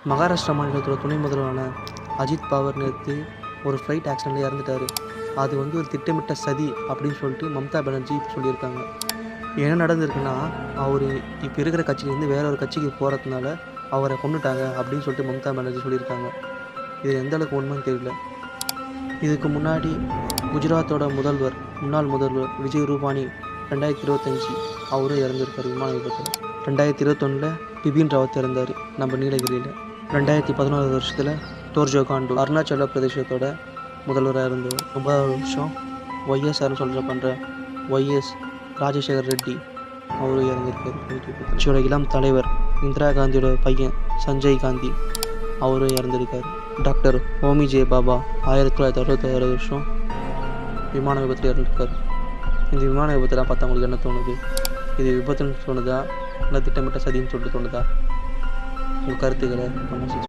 மகாராஷ்டிரா மாநிலத்தோட துணை முதல்வரான அஜித் பவார் நேற்று ஒரு ஃப்ளைட் ஆக்சிடெண்ட்டில் இறந்துட்டார். அது ஒரு திட்டமிட்ட சதி அப்படின்னு சொல்லிட்டு மம்தா பானர்ஜி சொல்லியிருக்காங்க. என்ன நடந்திருக்குன்னா, அவர் இப்போ இருக்கிற கட்சியிலேருந்து வேற ஒரு கட்சிக்கு போகிறதுனால அவரை கொன்னுட்டாங்க அப்படின்னு சொல்லிட்டு மம்தா பானர்ஜி சொல்லியிருக்காங்க. இது எந்த அளவுக்கு உண்மைன்னு தெரியல. இதுக்கு முன்னாடி குஜராத்தோட முன்னாள் முதல்வர் விஜய் ரூபானி 2025 அவரும் இறந்துருக்கார் விமான விபத்தில். 2021 பிபின் ராவத் இறந்தார் நம்ம நீலகிரியில். 2011 வருஷத்தில் டோர்ஜோ காண்டு அருணாச்சல பிரதேசத்தோட முதல்வராக இருந்தவர். 9வது வருஷம் ஒய்எஸ்ஆர்னு பண்ணுற ஒய்எஸ் ராஜசேகர் ரெட்டி அவரும் இறந்திருக்கார். கட்சியோட இளம் தலைவர் இந்திரா காந்தியோட பையன் சஞ்சய் காந்தி அவரும் இறந்திருக்கார். டாக்டர் ஹோமி ஜே பாபா 1966 வருஷம் விமான விபத்தில் இறந்திருக்கார். இந்த விமான விபத்தெல்லாம் பார்த்தா உங்களுக்கு என்ன தோணுது? இது விபத்துன்னு தோணுதா இல்லை திட்டமிட்ட சதின்னு சொல்லிட்டு தோணுதா? உங்கள் கருத்துக்களை